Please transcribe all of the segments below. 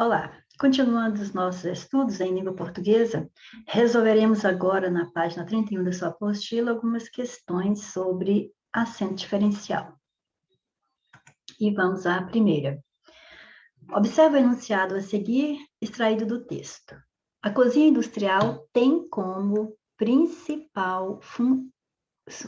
Olá, continuando os nossos estudos em língua portuguesa, resolveremos agora na página 31 da sua apostila algumas questões sobre acento diferencial. E vamos à primeira. Observe o enunciado a seguir, extraído do texto. A cozinha industrial tem como principal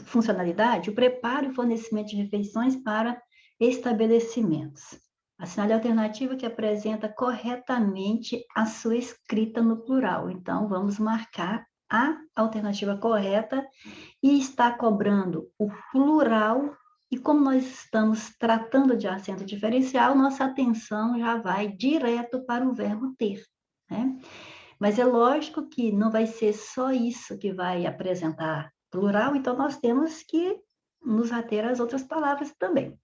funcionalidade o preparo e fornecimento de refeições para estabelecimentos. Assinale a alternativa que apresenta corretamente a sua escrita no plural. Então, vamos marcar a alternativa correta e está cobrando o plural. E como nós estamos tratando de acento diferencial, nossa atenção já vai direto para o verbo ter, né? Mas é lógico que não vai ser só isso que vai apresentar plural, então nós temos que nos ater às outras palavras também.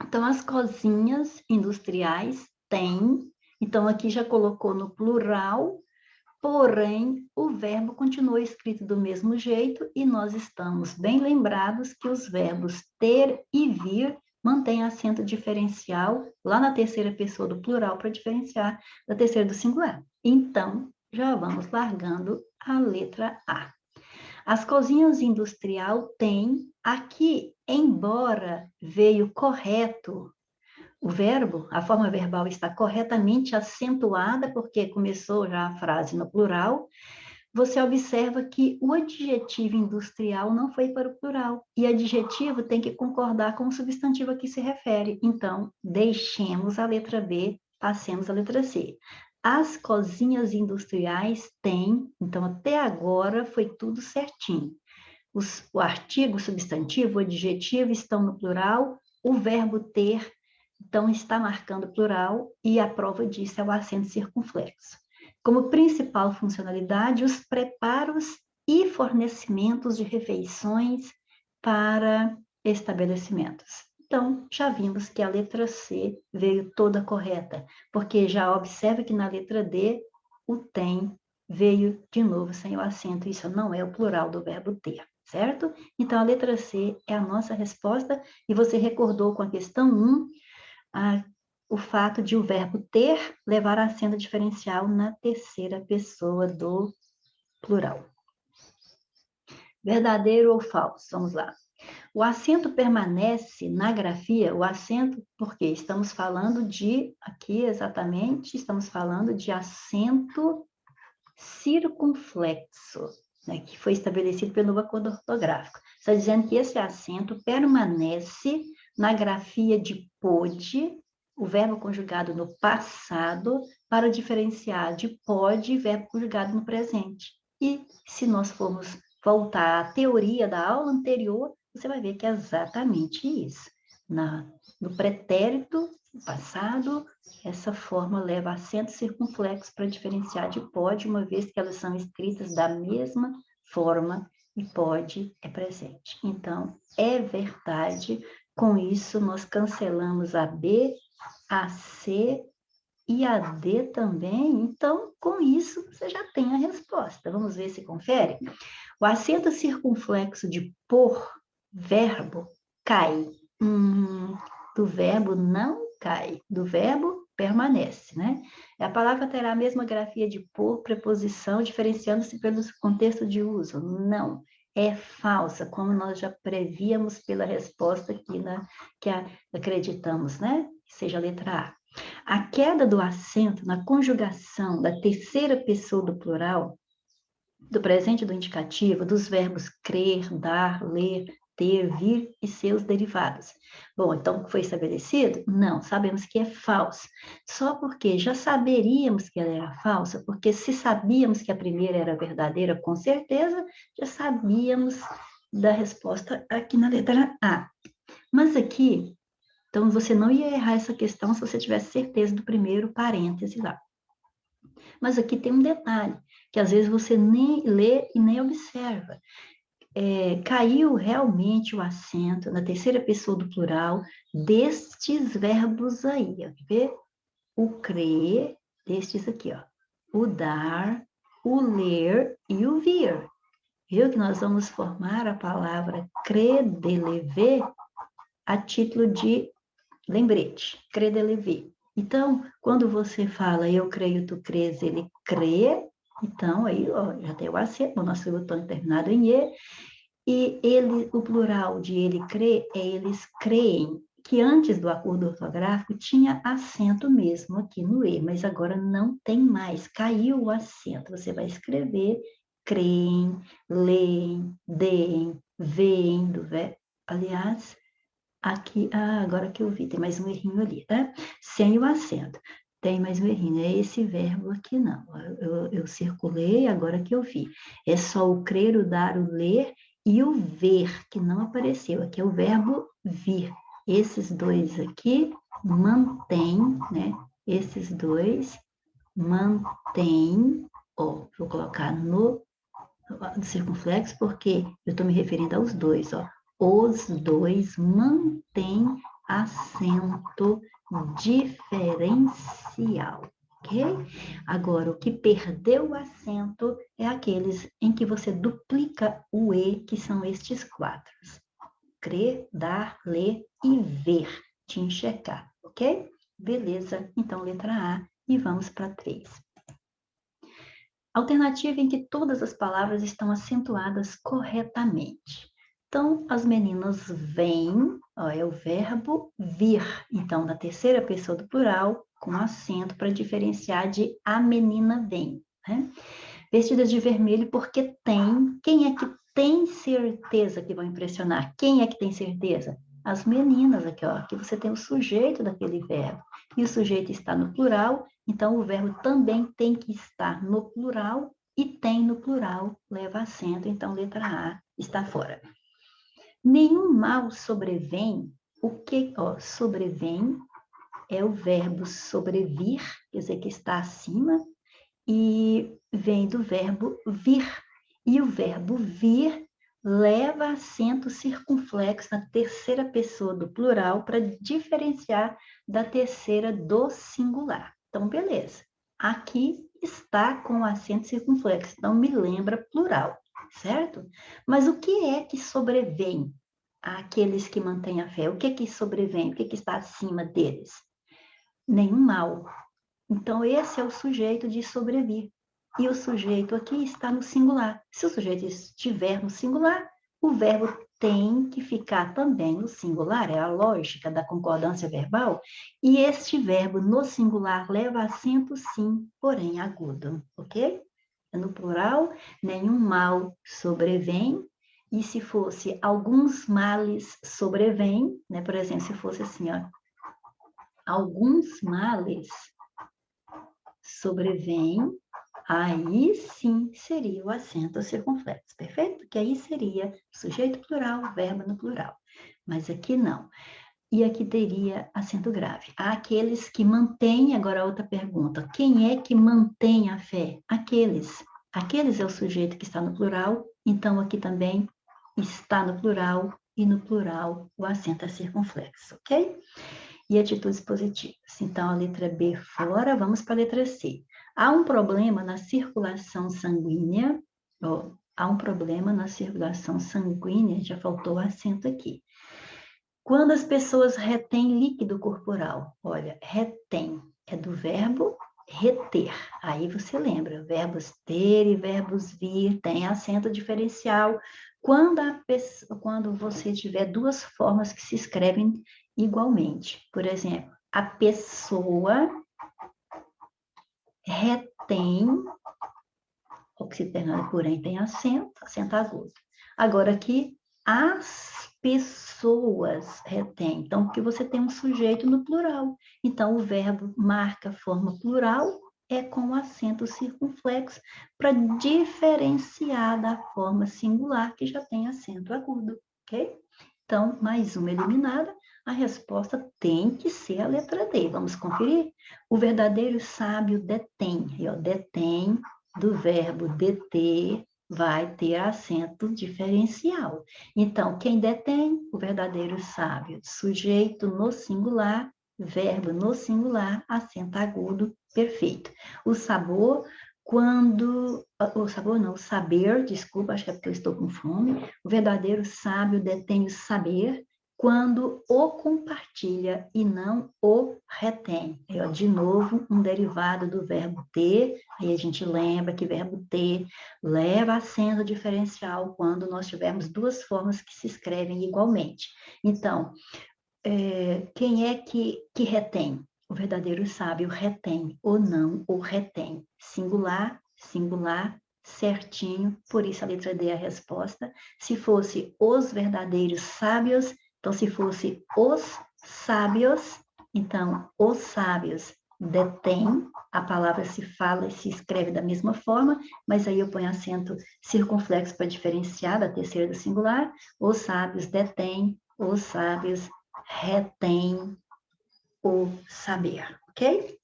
Então, as cozinhas industriais têm, então aqui já colocou no plural, porém o verbo continua escrito do mesmo jeito e nós estamos bem lembrados que os verbos ter e vir mantêm acento diferencial lá na terceira pessoa do plural para diferenciar da terceira do singular. Então, já vamos largando a letra A. As cozinhas industrial têm, aqui, embora veio correto o verbo, a forma verbal está corretamente acentuada, porque começou já a frase no plural, você observa que o adjetivo industrial não foi para o plural, e adjetivo tem que concordar com o substantivo a que se refere. Então, deixemos a letra B, passemos a letra C. As cozinhas industriais têm, então até agora foi tudo certinho. O artigo, o substantivo, o adjetivo estão no plural, o verbo ter, então, está marcando plural e a prova disso é o acento circunflexo. Como principal funcionalidade, os preparos e fornecimentos de refeições para estabelecimentos. Então, já vimos que a letra C veio toda correta, porque já observa que na letra D, o tem veio de novo sem o acento, isso não é o plural do verbo ter, certo? Então, a letra C é a nossa resposta, e você recordou com a questão 1, o fato de o verbo ter levar acento diferencial na terceira pessoa do plural. Verdadeiro ou falso? Vamos lá. O acento permanece na grafia, o acento, porque estamos falando de, aqui exatamente, estamos falando de acento circunflexo, né, que foi estabelecido pelo novo acordo ortográfico. Está dizendo que esse acento permanece na grafia de pôde, o verbo conjugado no passado, para diferenciar de pode, verbo conjugado no presente. E se nós formos voltar à teoria da aula anterior, você vai ver que é exatamente isso. No pretérito passado, essa forma leva acento circunflexo para diferenciar de pode, uma vez que elas são escritas da mesma forma e pode é presente. Então, é verdade. Com isso, nós cancelamos a B, a C e a D também. Então, com isso, você já tem a resposta. Vamos ver se confere? O acento circunflexo de por, verbo, cai. Do verbo não cai, do verbo permanece, né? A palavra terá a mesma grafia de por, preposição, diferenciando-se pelo contexto de uso. Não, é falsa, como nós já prevíamos pela resposta aqui, acreditamos, né? Que seja a letra A. A queda do acento na conjugação da terceira pessoa do plural, do presente do indicativo, dos verbos crer, dar, ler, ter, vir e seus derivados. Bom, então, foi estabelecido? Não, sabemos que é falso. Só porque já saberíamos que ela era falsa, porque se sabíamos que a primeira era verdadeira, com certeza, já sabíamos da resposta aqui na letra A. Mas aqui, então, você não ia errar essa questão se você tivesse certeza do primeiro parêntese lá. Mas aqui tem um detalhe, que às vezes você nem lê e nem observa. Caiu realmente o acento na terceira pessoa do plural destes verbos aí, ó, quer ver? O crer, destes aqui, ó. O dar, o ler e o vir. Viu que nós vamos formar a palavra credelever a título de lembrete, credelever. Então, quando você fala eu creio, tu crês, ele crê, então aí ó, já tem o acento, o nosso botão terminado em E, e ele, o plural de ele crê é eles creem, que antes do acordo ortográfico tinha acento mesmo aqui no E, mas agora não tem mais, caiu o acento. Você vai escrever creem, leem, deem, veem, do verbo. Aliás, aqui, agora que eu vi, tem mais um errinho ali, tá? Sem o acento. Tem mais um errinho, é esse verbo aqui não. Eu circulei, agora que eu vi. É só o crer, o dar, o ler e o ver, que não apareceu. Aqui é o verbo vir. Esses dois aqui mantém, né? Esses dois mantém, ó, vou colocar no circunflexo, porque eu estou me referindo aos dois, ó. Os dois mantêm acento diferencial, ok? Agora, o que perdeu o acento é aqueles em que você duplica o E, que são estes quatro. Crer, dar, ler e ver, te enxergar, ok? Beleza, então letra A e vamos para 3. Alternativa em que todas as palavras estão acentuadas corretamente. Então, as meninas vêm, ó, é o verbo vir. Então, na terceira pessoa do plural, com acento para diferenciar de a menina vem. Né? Vestidas de vermelho porque tem. Quem é que tem certeza que vão impressionar? Quem é que tem certeza? As meninas aqui, ó. Aqui você tem o sujeito daquele verbo. E o sujeito está no plural, então o verbo também tem que estar no plural e tem no plural, leva acento, então letra A está fora. Nenhum mal sobrevém, o que, ó, sobrevém é o verbo sobrevir, quer dizer, que está acima, e vem do verbo vir. E o verbo vir leva acento circunflexo na terceira pessoa do plural para diferenciar da terceira do singular. Então, beleza. Aqui está com acento circunflexo, então me lembra plural, certo? Mas o que é que sobrevém àqueles que mantêm a fé? O que é que sobrevém? O que é que está acima deles? Nenhum mal. Então, esse é o sujeito de sobrevir. E o sujeito aqui está no singular. Se o sujeito estiver no singular, o verbo tem que ficar também no singular, é a lógica da concordância verbal. E este verbo no singular leva acento sim, porém agudo, ok? No plural, nenhum mal sobrevém. E se fosse alguns males sobrevêm, né? Por exemplo, se fosse assim, ó, alguns males sobrevém, aí sim seria o acento circunflexo, perfeito? Porque aí seria sujeito plural, verbo no plural. Mas aqui não. E aqui teria acento grave. Há aqueles que mantêm, agora outra pergunta, quem é que mantém a fé? Aqueles. Aqueles é o sujeito que está no plural, então aqui também está no plural, e no plural o acento é circunflexo, ok? E atitudes positivas. Então, a letra B fora, vamos para a letra C. Há um problema na circulação sanguínea, ó, há um problema na circulação sanguínea, já faltou o acento aqui. Quando as pessoas retêm líquido corporal, olha, retém é do verbo reter. Aí você lembra, verbos ter e verbos vir, tem acento diferencial. Quando você tiver duas formas que se escrevem igualmente. Por exemplo, a pessoa retém, oxiternado, porém tem acento agudo. Agora aqui, as pessoas retêm. Então, porque você tem um sujeito no plural. Então, o verbo marca forma plural é com acento circunflexo para diferenciar da forma singular que já tem acento agudo, ok? Então, mais uma eliminada. A resposta tem que ser a letra D. Vamos conferir? O verdadeiro sábio detém. E, ó, detém do verbo deter vai ter acento diferencial. Então, quem detém? O verdadeiro sábio. Sujeito no singular, verbo no singular, acento agudo, perfeito. O sabor, quando... O sabor não, o saber, desculpa, acho que é porque eu estou com fome. O verdadeiro sábio detém o saber quando o compartilha e não o retém. Aí, ó, de novo, um derivado do verbo ter, aí a gente lembra que verbo ter leva acento diferencial quando nós tivermos duas formas que se escrevem igualmente. Então, quem é que retém? O verdadeiro sábio retém, ou não o retém. Singular, singular, certinho, por isso a letra D é a resposta. Se fosse os verdadeiros sábios, então se fosse os sábios, então os sábios detêm, a palavra se fala e se escreve da mesma forma, mas aí eu ponho acento circunflexo para diferenciar da terceira do singular. Os sábios detêm, os sábios retém o saber, ok?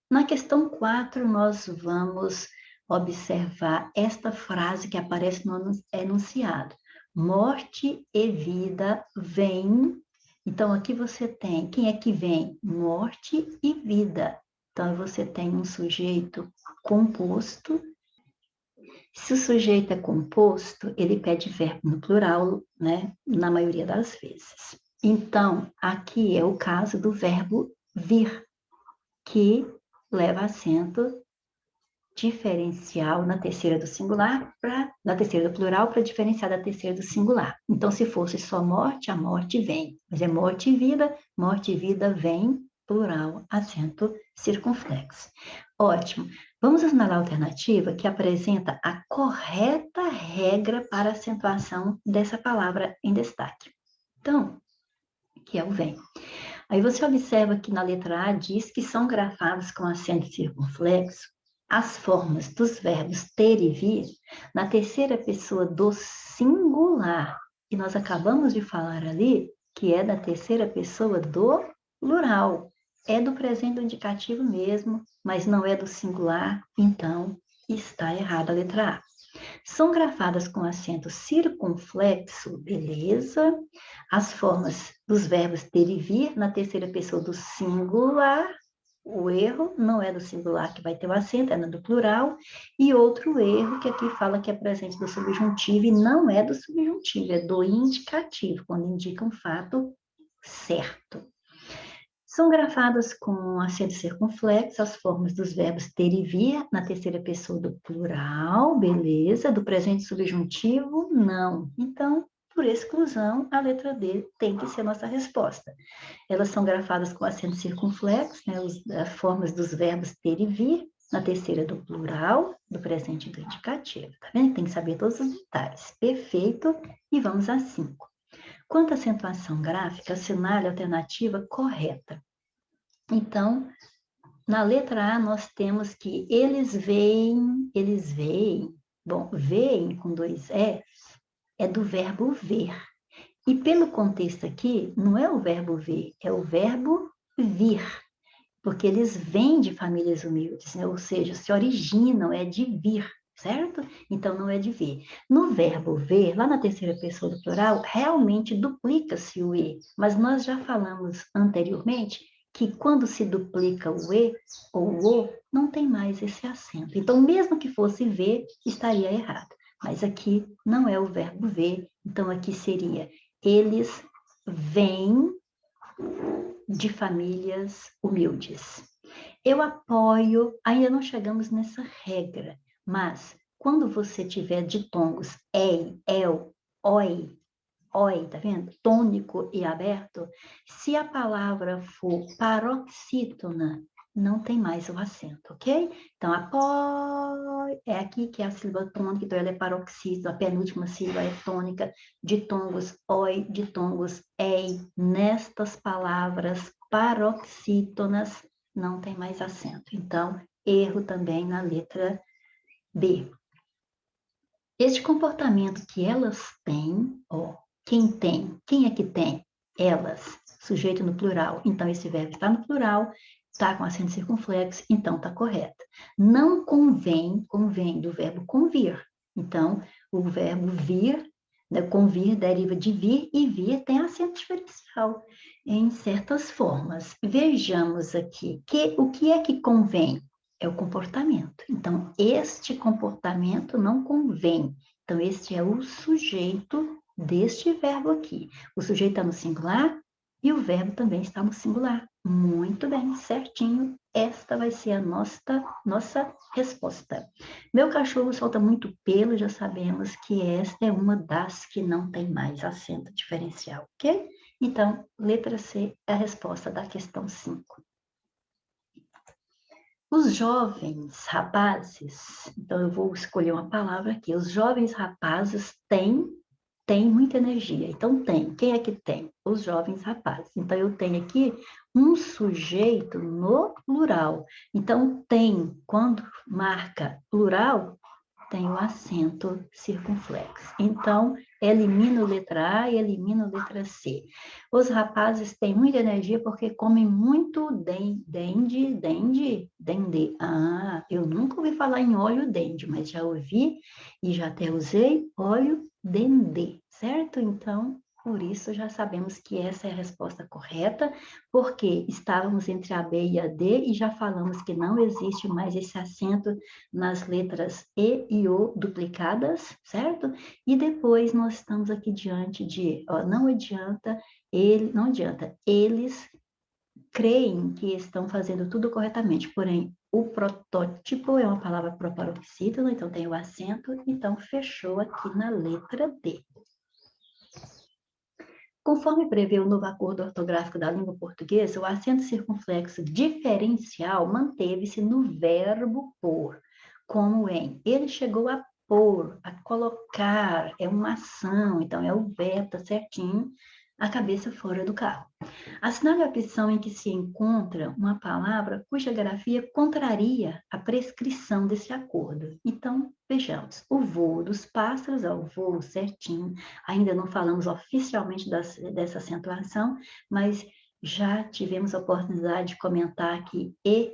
Na questão 4, nós vamos observar esta frase que aparece no enunciado. Morte e vida vêm. Então, aqui você tem, quem é que vem? Morte e vida. Então, você tem um sujeito composto. Se o sujeito é composto, ele pede verbo no plural, né? Na maioria das vezes. Então, aqui é o caso do verbo vir, que leva acento diferencial na terceira do singular, na terceira do plural, para diferenciar da terceira do singular. Então, se fosse só morte, a morte vem. Mas é morte e vida vem, plural, acento circunflexo. Ótimo. Vamos assinalar a alternativa que apresenta a correta regra para acentuação dessa palavra em destaque. Então, que é o vem. Aí você observa que na letra A diz que são grafados com acento circunflexo as formas dos verbos ter e vir na terceira pessoa do singular. E nós acabamos de falar ali que é da terceira pessoa do plural. É do presente indicativo mesmo, mas não é do singular, então está errada a letra A. São grafadas com acento circunflexo, beleza? As formas dos verbos ter e vir na terceira pessoa do singular. O erro não é do singular que vai ter o acento, é no do plural. E outro erro que aqui fala que é presente do subjuntivo e não é do subjuntivo, é do indicativo, quando indica um fato certo. São grafadas com acento circunflexo as formas dos verbos ter e vir na terceira pessoa do plural, beleza? Do presente subjuntivo, não. Então, por exclusão, a letra D tem que ser a nossa resposta. Elas são grafadas com acento circunflexo, né? As formas dos verbos ter e vir na terceira do plural, do presente e do indicativo. Tá vendo? Tem que saber todos os detalhes. Perfeito. E vamos a 5. Quanto à acentuação gráfica, assinale a alternativa correta. Então, na letra A, nós temos que eles veem. Bom, veem com 2 S é do verbo ver. E pelo contexto aqui, não é o verbo ver, é o verbo vir. Porque eles vêm de famílias humildes, né? Ou seja, se originam, é de vir, certo? Então, não é de ver. No verbo ver, lá na terceira pessoa do plural, realmente duplica-se o E, mas nós já falamos anteriormente que quando se duplica o E ou o O, não tem mais esse acento. Então, mesmo que fosse ver, estaria errado. Mas aqui não é o verbo ver, então aqui seria eles vêm de famílias humildes. Eu apoio, ainda não chegamos nessa regra, mas quando você tiver ditongos ei, el, oi, tá vendo? Tônico e aberto, se a palavra for paroxítona, não tem mais o acento, ok? Então, apoio é aqui que é a sílaba tônica, então ela é paroxítona, a penúltima sílaba é tônica, ditongos oi, ditongos ei. Nestas palavras paroxítonas, não tem mais acento. Então, erro também na letra B. Este comportamento que elas têm, ó, quem tem? Quem é que tem? Elas, sujeito no plural. Então, esse verbo está no plural, está com acento circunflexo, então está correto. Não convém do verbo convir. Então, o verbo vir, né, convir deriva de vir, e vir tem acento diferencial em certas formas. Vejamos aqui, o que é que convém? É o comportamento. Então, este comportamento não convém. Então, este é o sujeito deste verbo aqui. O sujeito está no singular e o verbo também está no singular. Muito bem, certinho. Esta vai ser a nossa resposta. Meu cachorro solta muito pelo, já sabemos que esta é uma das que não tem mais acento diferencial, ok? Então, letra C é a resposta da questão 5. Os jovens rapazes, então eu vou escolher uma palavra aqui, os jovens rapazes têm muita energia. Então tem, quem é que tem? Os jovens rapazes. Então eu tenho aqui um sujeito no plural. Então tem, quando marca plural, tem o acento circunflexo. Então, elimino letra A e elimino letra C. Os rapazes têm muita energia porque comem muito dende. Ah, eu nunca ouvi falar em óleo dende, mas já ouvi e já até usei óleo dendê, certo? Então, por isso já sabemos que essa é a resposta correta, porque estávamos entre a B e a D e já falamos que não existe mais esse acento nas letras E e O duplicadas, certo? E depois nós estamos aqui diante de, ó, não adianta, eles creem que estão fazendo tudo corretamente, porém, o protótipo é uma palavra proparoxítona, então tem o acento, então fechou aqui na letra D. Conforme prevê o novo acordo ortográfico da língua portuguesa, o acento circunflexo diferencial manteve-se no verbo pôr, como em ele chegou a pôr, a colocar, é uma ação, então é o verbo, tá certinho, a cabeça fora do carro. Assinale a opção em que se encontra uma palavra cuja grafia contraria a prescrição desse acordo. Então, vejamos. O voo dos pássaros, é o voo certinho. Ainda não falamos oficialmente dessa acentuação, mas já tivemos a oportunidade de comentar que e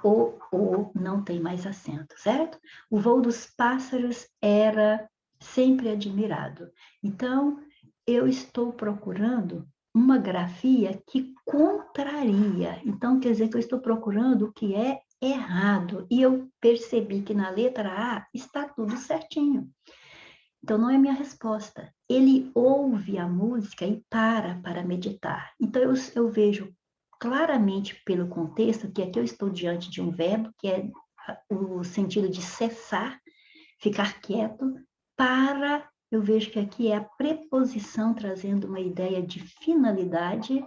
o não tem mais acento, certo? O voo dos pássaros era sempre admirado. Então, eu estou procurando uma grafia que contraria. Então, quer dizer que eu estou procurando o que é errado. E eu percebi que na letra A está tudo certinho. Então, não é minha resposta. Ele ouve a música e para meditar. Então, eu vejo claramente pelo contexto que aqui eu estou diante de um verbo que é o sentido de cessar, ficar quieto, para, eu vejo que aqui é a preposição trazendo uma ideia de finalidade,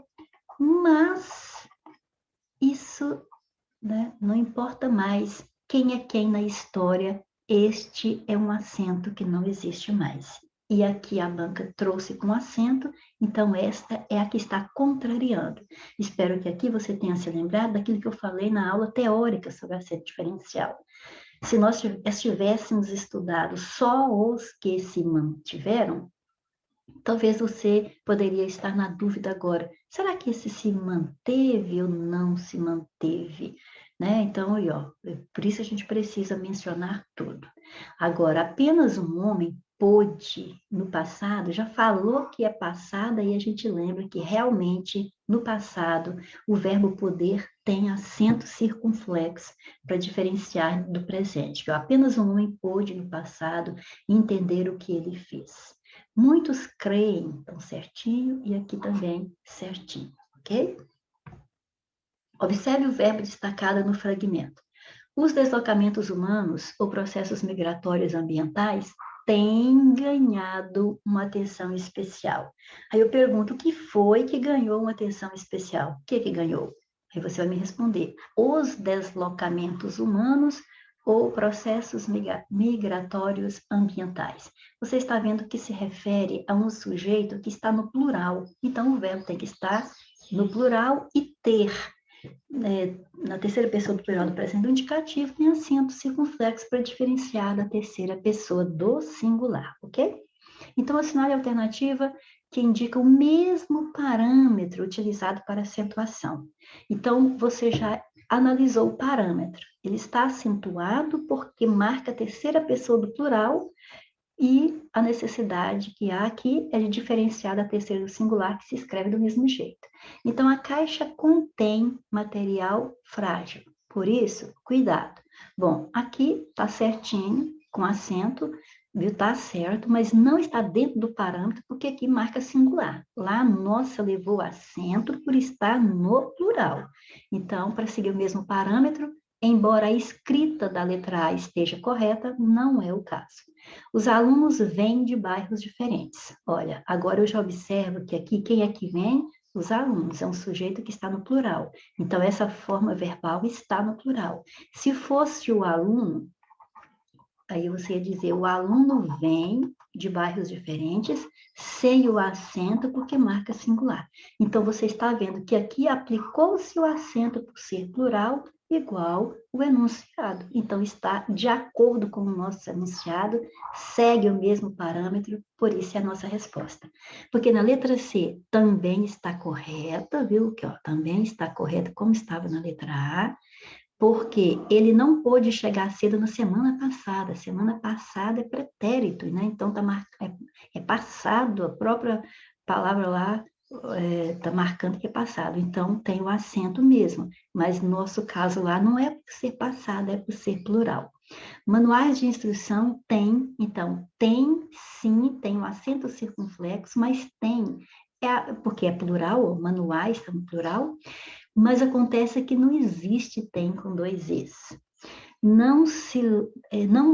mas isso, né, não importa mais quem é quem na história, este é um acento que não existe mais. E aqui a banca trouxe com acento, então esta é a que está contrariando. Espero que aqui você tenha se lembrado daquilo que eu falei na aula teórica sobre acento diferencial. Se nós tivéssemos estudado só os que se mantiveram, talvez você poderia estar na dúvida agora. Será que esse se manteve ou não se manteve? Né? Então, aí, ó, por isso a gente precisa mencionar tudo. Agora, apenas um homem pôde, no passado, já falou que é passada e a gente lembra que realmente, no passado, o verbo poder tem acento circunflexo para diferenciar do presente. Que apenas um homem pôde, no passado, entender o que ele fez. Muitos creem, então certinho, e aqui também certinho, ok? Observe o verbo destacado no fragmento. Os deslocamentos humanos ou processos migratórios ambientais têm ganhado uma atenção especial. Aí eu pergunto, o que foi que ganhou uma atenção especial? O que ganhou? Aí você vai me responder, os deslocamentos humanos ou processos migratórios ambientais. Você está vendo que se refere a um sujeito que está no plural. Então, o verbo tem que estar no plural e ter, na terceira pessoa do plural do presente do indicativo, tem acento circunflexo para diferenciar da terceira pessoa do singular, ok? Então, assinale a alternativa que indica o mesmo parâmetro utilizado para acentuação. Então, você já analisou o parâmetro. Ele está acentuado porque marca a terceira pessoa do plural e a necessidade que há aqui é de diferenciar da terceira do singular, que se escreve do mesmo jeito. Então, a caixa contém material frágil. Por isso, cuidado. Bom, aqui está certinho, com acento, viu? Tá certo, mas não está dentro do parâmetro, porque aqui marca singular. Lá, nossa levou acento por estar no plural. Então, para seguir o mesmo parâmetro, embora a escrita da letra A esteja correta, não é o caso. Os alunos vêm de bairros diferentes. Olha, agora eu já observo que aqui, quem é que vem? Os alunos, é um sujeito que está no plural. Então, essa forma verbal está no plural. Se fosse o aluno, aí você ia dizer, o aluno vem de bairros diferentes, sem o acento, porque marca singular. Então, você está vendo que aqui aplicou-se o acento por ser plural, igual o enunciado. Então, está de acordo com o nosso enunciado, segue o mesmo parâmetro, por isso é a nossa resposta. Porque na letra C também está correta, viu? Que, ó, também está correta, como estava na letra A, porque ele não pôde chegar cedo na semana passada. Semana passada é pretérito, né? Então é passado, a própria palavra lá está marcando que é passado. Então tem o acento mesmo, mas no nosso caso lá não é por ser passado, é por ser plural. Manuais de instrução tem, então, tem sim, tem o acento circunflexo, mas tem, porque é plural, manuais está no plural, mas acontece que não existe tem com dois es. Não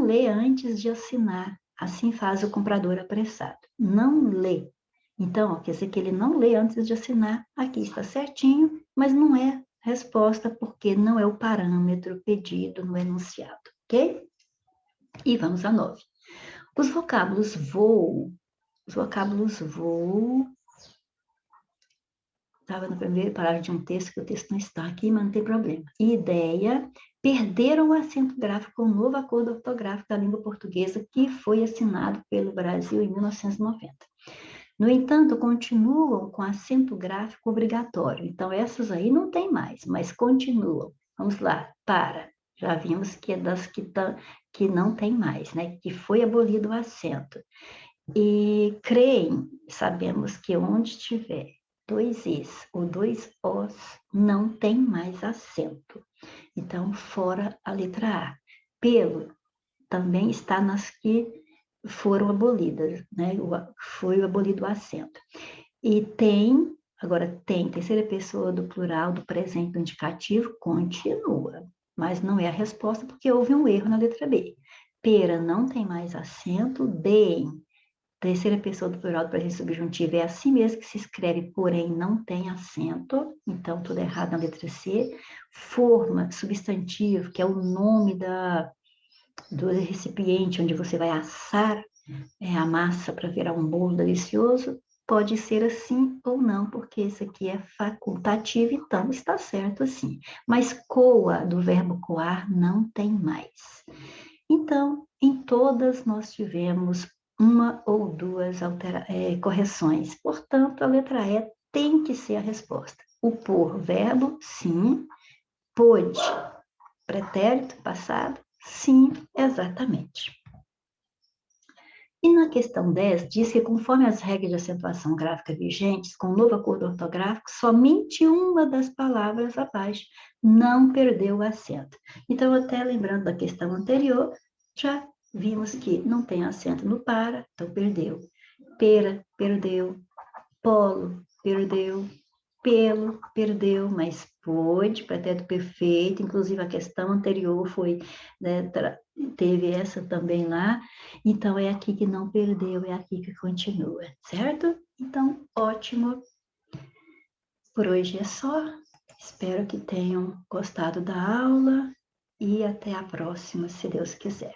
lê antes de assinar. Assim faz o comprador apressado. Não lê. Então, ó, quer dizer que ele não lê antes de assinar. Aqui está certinho, mas não é resposta porque não é o parâmetro pedido no enunciado, ok? E vamos a 9. Os vocábulos voo. Os vocábulos voo estava no primeiro parágrafo de um texto, que o texto não está aqui, mas não tem problema. Ideia, perderam o acento gráfico com o novo acordo ortográfico da língua portuguesa, que foi assinado pelo Brasil em 1990. No entanto, continuam com acento gráfico obrigatório. Então, essas aí não tem mais, mas continuam. Vamos lá, para. Já vimos que é das que não tem mais, né? Que foi abolido o acento. E creem, sabemos que onde tiver dois is ou dois os, não tem mais acento. Então, fora a letra A. Pelo também está nas que foram abolidas, né? Foi abolido o acento. E tem, agora tem, terceira pessoa do plural, do presente, do indicativo, continua. Mas não é a resposta porque houve um erro na letra B. Pera não tem mais acento, deem, terceira pessoa do plural do presente subjuntivo é assim mesmo que se escreve, porém não tem acento, então tudo errado na letra C. Forma, substantivo, que é o nome do recipiente onde você vai assar a massa para virar um bolo delicioso, pode ser assim ou não, porque esse aqui é facultativo, então está certo assim. Mas coa, do verbo coar, não tem mais. Então, em todas nós tivemos uma ou duas correções. Portanto, a letra E tem que ser a resposta. O por, verbo, sim. Pôde, pretérito, passado, sim, exatamente. E na questão 10, diz que conforme as regras de acentuação gráfica vigentes, com o novo acordo ortográfico, somente uma das palavras abaixo não perdeu o acento. Então, até lembrando da questão anterior, já vimos que não tem acento no para, então perdeu. Pera, perdeu. Polo, perdeu. Pelo, perdeu, mas pôde, pretérito perfeito, inclusive a questão anterior foi, né, teve essa também lá, então é aqui que não perdeu, é aqui que continua, certo? Então, ótimo. Por hoje é só, espero que tenham gostado da aula e até a próxima, se Deus quiser.